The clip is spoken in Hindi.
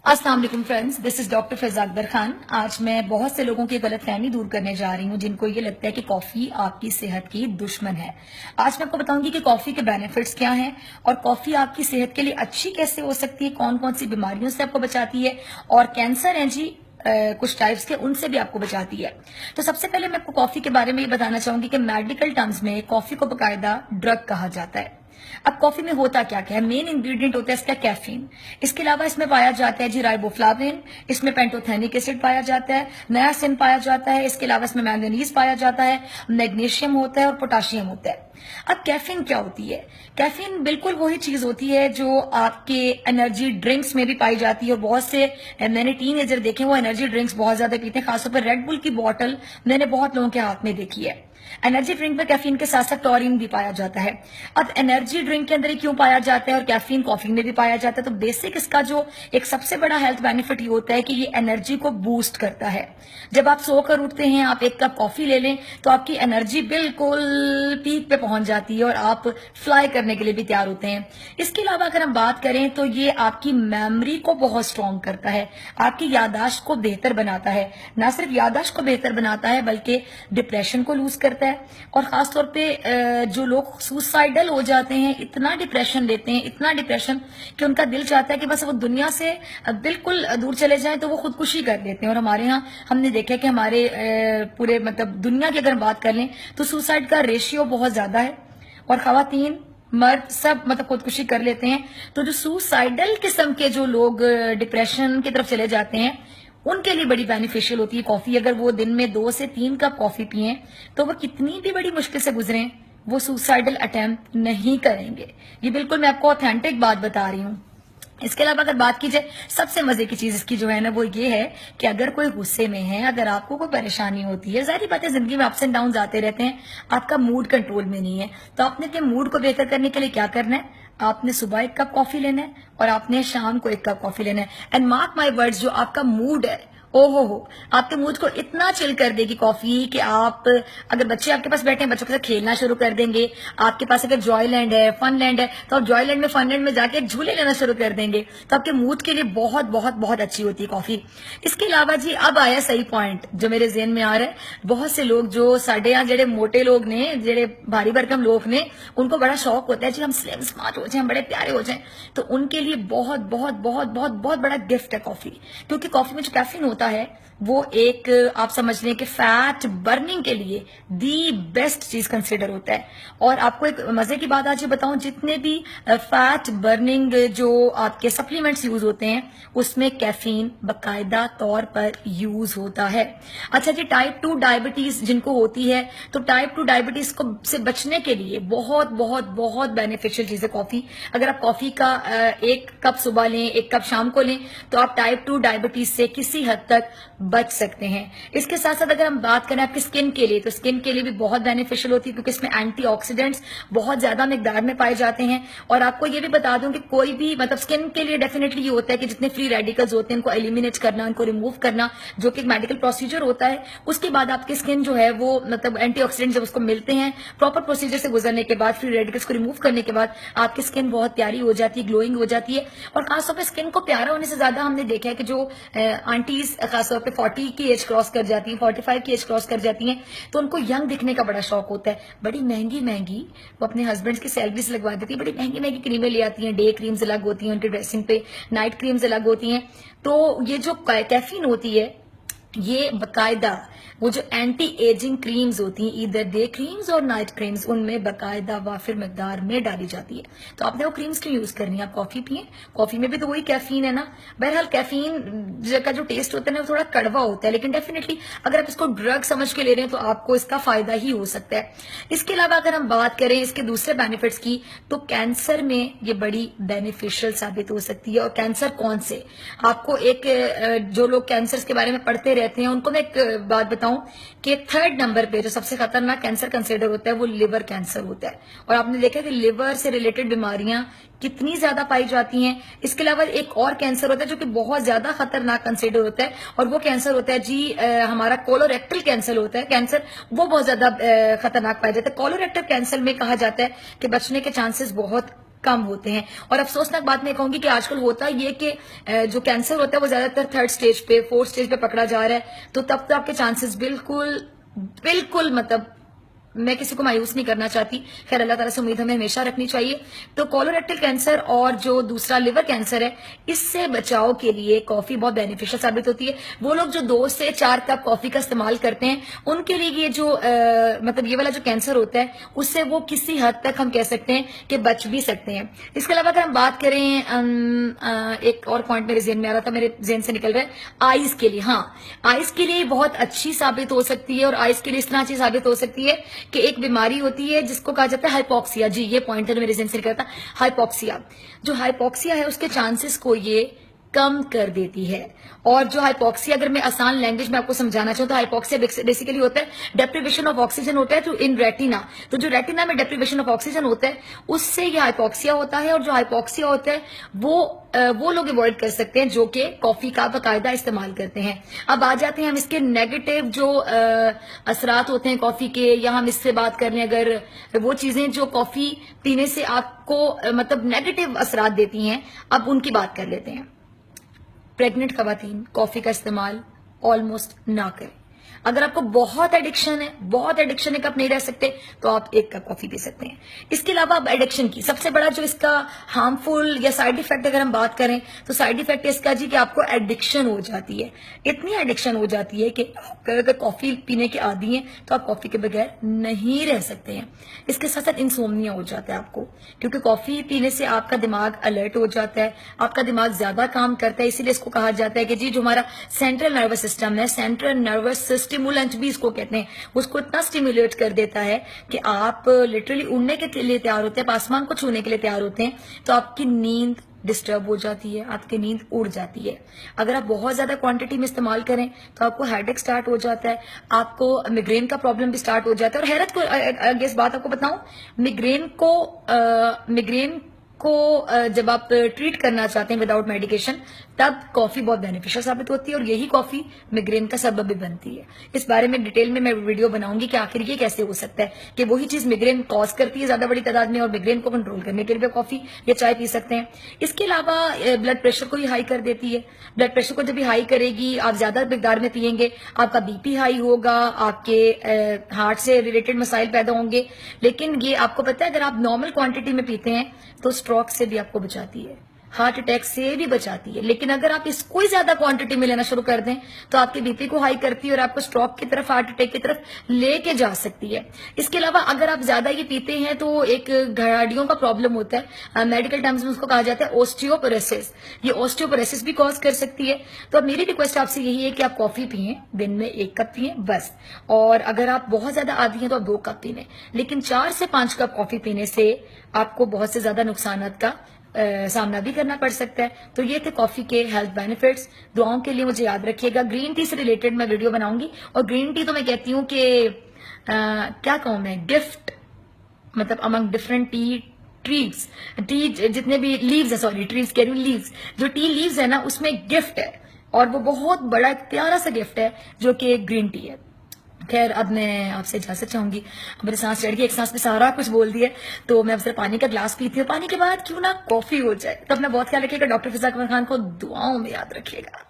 अस्सलाम वालेकुम friends, this is doctor Faiza Akbar Khan. आज मैं बहुत से लोगों की गलतफहमी दूर करने जा रही हूँ जिनको ये लगता है कि कॉफी आपकी सेहत की दुश्मन है। आज मैं आपको बताऊंगी कि कॉफी के बेनिफिट्स क्या हैं और कॉफी आपकी सेहत के लिए अच्छी कैसे हो सकती है, कौन कौन सी बीमारियों से आपको बचाती है और कैंसर है जी कुछ टाइप्स के उनसे भी आपको बचाती है। तो सबसे पहले मैं आपको कॉफी के बारे में ये बताना चाहूंगी कि मेडिकल टर्म्स में कॉफी को बाकायदा ड्रग कहा जाता है। अब कॉफी में होता क्या क्या है? मेन इंग्रेडिएंट होता है इसका कैफीन। इसके अलावा इसमें पाया जाता है जी राइबोफ्लाविन, इसमें पेंटोथेनिक एसिड पाया जाता है, नियासिन पाया जाता है, इसके अलावा इसमें मैंगनीज पाया जाता है, मैग्नीशियम होता है और पोटाशियम होता है। अब कैफीन क्या होती है? कैफीन बिल्कुल वही चीज होती है जो आपके एनर्जी ड्रिंक्स में भी पाई जाती है और बहुत से मैंने टीनेजर देखे वो एनर्जी ड्रिंक्स बहुत ज्यादा पीते हैं, खासतौर पर रेड बुल की बॉटल मैंने बहुत लोगों के हाथ में देखी है। एनर्जी ड्रिंक में कैफीन के साथ साथ टॉरिन भी पाया जाता है। अब एनर्जी ड्रिंक के अंदर ही क्यों पाया जाता है और कैफीन कॉफी में भी पाया जाता है? तो बेसिक इसका जो एक सबसे बड़ा हेल्थ बेनिफिट ये होता है कि ये एनर्जी को बूस्ट करता है। जब आप सोकर उठते हैं, आप एक कप कॉफी ले लें तो आपकी एनर्जी बिल्कुल पीक पे पहुंच जाती है और आप फ्लाई करने के लिए भी तैयार होते हैं। इसके अलावा अगर हम बात करें तो ये आपकी मेमोरी को बहुत स्ट्रांग करता है, आपकी याददाश्त को बेहतर बनाता है। ना सिर्फ याददाश्त को बेहतर बनाता है बल्कि डिप्रेशन को लूज करता है। और खासतौर पे जो लोग सुसाइडल हो जाते हैं, इतना डिप्रेशन लेते हैं, इतना डिप्रेशन कि उनका दिल चाहता है कि बस वो दुनिया से बिल्कुल दूर चले जाएं, तो वो खुदकुशी कर लेते हैं। और हमारे यहाँ हमने देखा है कि हमारे पूरे मतलब दुनिया की अगर हम बात कर लें तो सुसाइड का रेशियो बहुत ज्यादा है और खवातीन मर्द सब मतलब खुदकुशी कर लेते हैं। तो जो सुसाइडल किस्म के जो लोग डिप्रेशन की तरफ चले जाते हैं उनके लिए बड़ी बेनिफिशियल होती है कॉफी। अगर वो दिन में 2 से 3 कप कॉफी पिए तो वो कितनी भी बड़ी मुश्किल से गुजरे वो सुसाइडल अटेम्प्ट नहीं करेंगे। ये बिल्कुल मैं आपको ऑथेंटिक बात बता रही हूँ। इसके अलावा अगर बात की जाए सबसे मजे की चीज इसकी जो है ना वो ये है कि अगर कोई गुस्से में है, अगर आपको कोई परेशानी होती है, जाहिर बात है जिंदगी में अप्स एंड डाउन आते रहते हैं, आपका मूड कंट्रोल में नहीं है, तो आपने अपने मूड को बेहतर करने के लिए क्या करना है? आपने सुबह 1 कप कॉफी लेना है और आपने शाम को 1 कप कॉफी लेना है। एंड मार्क माई वर्ड्स, जो आपका मूड है ओहो हो आपके मूड को इतना चिल कर देगी कॉफी कि आप अगर बच्चे आपके पास बैठे हैं बच्चों के साथ खेलना शुरू कर देंगे। आपके पास अगर जॉयलैंड है, फनलैंड है, तो आप जॉयलैंड में फनलैंड में जाके झूले लेना शुरू कर देंगे। तो आपके मूड के लिए बहुत बहुत बहुत अच्छी होती है कॉफी। इसके अलावा जी अब आया सही पॉइंट जो मेरे जेहन में आ रहा है। बहुत से लोग जो साढ़े यहाँ जेडे मोटे लोग ने, जेडे भारी भरकम लोग ने, उनको बड़ा शौक होता है जी हम स्लिम स्मार्ट हो जाए, हम बड़े प्यारे हो जाए। तो उनके लिए बहुत बहुत बहुत बहुत बहुत बड़ा गिफ्ट है कॉफी, क्योंकि कॉफी में जो कैफीन होता है वो एक आप समझ लें कि फैट बर्निंग के लिए दी बेस्ट चीज कंसिडर होता है। और आपको एक मजे की बात आज ये बताऊं, जितने भी फैट बर्निंग जो आपके सप्लीमेंट्स यूज होते हैं उसमें कैफीन बकायदा तौर पर यूज होता है। अच्छा जी, टाइप 2 डायबिटीज जिनको होती है तो टाइप 2 डायबिटीज को से बचने के लिए बहुत बहुत बहुत बेनिफिशियल चीज है कॉफी। अगर आप कॉफी का 1 कप सुबह लें, 1 कप शाम को लें तो आप टाइप 2 डायबिटीज से किसी हद तक बच सकते हैं। इसके साथ साथ अगर हम बात करें आपकी स्किन के लिए तो स्किन के लिए भी बहुत बेनिफिशियल होती है, क्योंकि इसमें एंटीऑक्सीडेंट्स बहुत ज्यादा मिकदार में पाए जाते हैं। और आपको ये भी बता दूं कि कोई भी मतलब स्किन के लिए डेफिनेटली ये होता है कि जितने फ्री रेडिकल्स होते हैं उनको एलिमिनेट करना, उनको रिमूव करना, जो कि एक मेडिकल प्रोसीजर होता है। उसके बाद आपकी स्किन जो है वो मतलब एंटीऑक्सीडेंट जब उसको मिलते हैं प्रॉपर प्रोसीजर से गुजरने के बाद, फ्री रेडिकल्स को रिमूव करने के बाद आपकी स्किन बहुत प्यारी हो जाती है, ग्लोइंग हो जाती है। और खासतौर पर स्किन को प्यारा होने से ज्यादा हमने देखा है कि जो आंटीज खासतौर पर 40 की एज क्रॉस कर जाती हैं, 45 की एज क्रॉस कर जाती हैं, तो उनको यंग दिखने का बड़ा शौक होता है। बड़ी महंगी महंगी वो अपने हस्बैंड्स की सैलरी से लगवा देती है, बड़ी महंगी महंगी क्रीमें ले आती हैं। डे क्रीम्स अलग होती हैं उनके ड्रेसिंग पे, नाइट क्रीम्स अलग होती हैं। तो ये जो कैफीन होती है ये बकायदा वो जो एंटी एजिंग क्रीम्स होती हैं, इधर डे क्रीम्स और नाइट क्रीम्स, उनमें बकायदा वाफिर मकदार में डाली जाती है। तो आपने वो क्रीम्स क्यों यूज करनी है? आप कॉफी पिए, कॉफी में भी तो वही कैफीन है ना। बहरहाल कैफीन का जो टेस्ट होता है ना वो थोड़ा कड़वा होता है, लेकिन डेफिनेटली अगर आप इसको ड्रग समझ के ले रहे हैं तो आपको इसका फायदा ही हो सकता है। इसके अलावा अगर हम बात करें इसके दूसरे बेनिफिट्स की तो कैंसर में ये बड़ी बेनिफिशियल साबित हो सकती है। और कैंसर कौन से? आपको एक जो लोग कैंसर के बारे में पढ़ते रहते हैं उनको मैं एक बात बताऊं कि 3rd नंबर पे जो सबसे खतरनाक कैंसर कंसिडर होता है वो लिवर कैंसर होता है। और आपने देखा कि लिवर से रिलेटेड बीमारियां कितनी ज्यादा पाई जाती हैं। इसके अलावा एक और कैंसर होता है जो कि बहुत ज्यादा खतरनाक कंसिडर होता है और वो कैंसर होता है जी हमारा कोलोरेक्टल कैंसर होता है। कैंसर वो बहुत ज्यादा खतरनाक पाया जाता है। कोलोरेक्टल कैंसर में कहा जाता है कि बचने के चांसेस बहुत कम होते हैं। और अफसोसनाक बात मैं कहूंगी कि आजकल होता ये कि जो कैंसर होता है वो ज्यादातर 3rd स्टेज पे 4th स्टेज पे पकड़ा जा रहा है, तो तब तो आपके चांसेस बिल्कुल बिल्कुल मतलब मैं किसी को मायूस नहीं करना चाहती। खैर अल्लाह ताला से उम्मीद हमें हमेशा रखनी चाहिए। तो कोलोरेक्टल कैंसर और जो दूसरा लिवर कैंसर है, इससे बचाव के लिए कॉफी बहुत बेनिफिशियल साबित होती है। वो लोग जो 2 से 4 कप कॉफी का इस्तेमाल करते हैं, उनके लिए ये जो मतलब ये वाला जो कैंसर होता है, उससे वो किसी हद तक हम कह सकते हैं कि बच भी सकते हैं। इसके अलावा अगर हम बात करें, एक और पॉइंट मेरे जेहन में आ रहा था, मेरे जेहन से निकल रहा है, आइज के लिए। हाँ, आइज के लिए बहुत अच्छी साबित हो सकती है, और आइज के लिए इस तरह अच्छी साबित हो सकती है कि एक बीमारी होती है जिसको कहा जाता है हाइपोक्सिया। जी, ये पॉइंट है जो मेरे जेहन से निकला था, हाइपोक्सिया। जो हाइपोक्सिया है उसके चांसेस को ये कम कर देती है। और जो हाइपोक्सिया, अगर मैं आसान लैंग्वेज में आपको समझाना चाहूँ तो हाइपोक्सिया बेसिकली होता है डेप्रीवेशन ऑफ ऑक्सीजन होता है, तो इन रेटिना, तो जो रेटिना में डेप्रीवेशन ऑफ ऑक्सीजन होता है उससे ये हाइपोक्सिया होता है। और जो हाइपोक्सिया होता है वो लोग अवॉइड कर सकते हैं जो कि कॉफी का बाकायदा इस्तेमाल करते हैं। अब आ जाते हैं हम इसके नेगेटिव जो असरात होते हैं कॉफी के, या हम इससे बात कर रहे हैं अगर वो चीजें जो कॉफी पीने से आपको मतलब नेगेटिव असरात देती हैं, अब उनकी बात कर लेते हैं। प्रेग्नेंट खवातीन कॉफी का इस्तेमाल ऑलमोस्ट ना करें। अगर आपको बहुत एडिक्शन है, कप नहीं रह सकते, तो आप 1 कप कॉफी पी सकते हैं। इसके अलावा अब एडिक्शन की सबसे बड़ा जो इसका हार्मफुल या साइड इफेक्ट अगर हम बात करें, तो साइड इफेक्ट इसका जी कि आपको एडिक्शन हो जाती है। इतनी एडिक्शन हो जाती है कि अगर कॉफी पीने के आदी हैं तो आप कॉफी के बगैर नहीं रह सकते हैं। इसके साथ साथ इंसोम्निया हो जाता है आपको, क्योंकि कॉफी पीने से आपका दिमाग अलर्ट हो जाता है, आपका दिमाग ज्यादा काम करता है। इसीलिए इसको कहा जाता है कि जी जो हमारा सेंट्रल नर्वस सिस्टम है, सेंट्रल नर्वस स्टिमुलेंट भी इसको कहते हैं, उसको इतना स्टिमुलेट कर देता है कि आप लिटरली उड़ने के लिए तैयार होते हैं, आसमान को छूने के लिए तैयार होते हैं, तो आपकी नींद डिस्टर्ब हो जाती है, आपकी नींद उड़ जाती है। अगर आप बहुत ज्यादा क्वांटिटी में इस्तेमाल करें तो आपको हेडेक स्टार्ट हो जाता है, आपको मिग्रेन का प्रॉब्लम भी स्टार्ट हो जाता है। और हैरत को इस बात आपको बताऊं, मिग्रेन को जब आप ट्रीट करना चाहते हैं विदाउट मेडिकेशन, तब कॉफी बहुत बेनिफिशियल साबित होती है, और यही कॉफी मिग्रेन का सबब भी बनती है। इस बारे में डिटेल में मैं वीडियो बनाऊंगी कि आखिर ये कैसे हो सकता है कि वही चीज मिग्रेन कॉज करती है ज्यादा बड़ी तादाद में, और मिग्रेन को कंट्रोल करने के लिए कॉफी या चाय पी सकते हैं। इसके अलावा ब्लड प्रेशर को ही हाई कर देती है। ब्लड प्रेशर को जब भी हाई करेगी, आप ज्यादा मिकदार में पियेंगे, आपका बीपी हाई होगा, आपके हार्ट से रिलेटेड मसाइल पैदा होंगे। लेकिन ये आपको पता है, अगर आप नॉर्मल क्वांटिटी में पीते हैं तो स्ट्रोक से भी आपको बचाती है, हार्ट अटैक से भी बचाती है। लेकिन अगर आप इसको ही ज्यादा क्वांटिटी में लेना शुरू कर दें तो आपके बीपी को हाई करती है और आपको स्ट्रोक की तरफ, हार्ट अटैक की तरफ लेके जा सकती है। इसके अलावा अगर आप ज्यादा ये पीते हैं तो एक घड़ियों का प्रॉब्लम होता है, मेडिकल टर्म्स में उसको कहा जाता है ओस्टियोपोरोसिस। ये ओस्टियोपोरोसिस भी कॉज कर सकती है। तो अब मेरी रिक्वेस्ट आपसे यही है कि आप कॉफी पिए, दिन में 1 कप पिए बस। और अगर आप बहुत ज्यादा आदी हैं तो आप 2 कप पीने, लेकिन 4 से 5 कप कॉफी पीने से आपको बहुत से ज्यादा नुकसान का सामना भी करना पड़ सकता है। तो ये थे कॉफी के हेल्थ बेनिफिट्स। दुआओं के लिए मुझे याद रखिएगा। ग्रीन टी से रिलेटेड मैं वीडियो बनाऊंगी, और ग्रीन टी तो मैं कहती हूँ कि क्या कहूँ मैं, गिफ्ट मतलब अमंग डिफरेंट ट्रीज, टी जितने भी लीव्स है, सॉरी ट्रीज कह रही हूँ, लीव्स, जो टी लीव्स है ना उसमें गिफ्ट है, और वो बहुत बड़ा एक प्यारा सा गिफ्ट है जो कि ग्रीन टी है। खैर अब मैं आपसे इजाजत चाहूंगी, मेरे सांस चढ़ गई, एक सांस में सारा कुछ बोल दिया, तो मैं अब सिर्फ पानी का ग्लास पीती हूँ, पानी के बाद क्यों ना कॉफी हो जाए। तो अपना बहुत ख्याल रखिएगा। डॉक्टर फिजा अकबर खान को दुआओं में याद रखिएगा।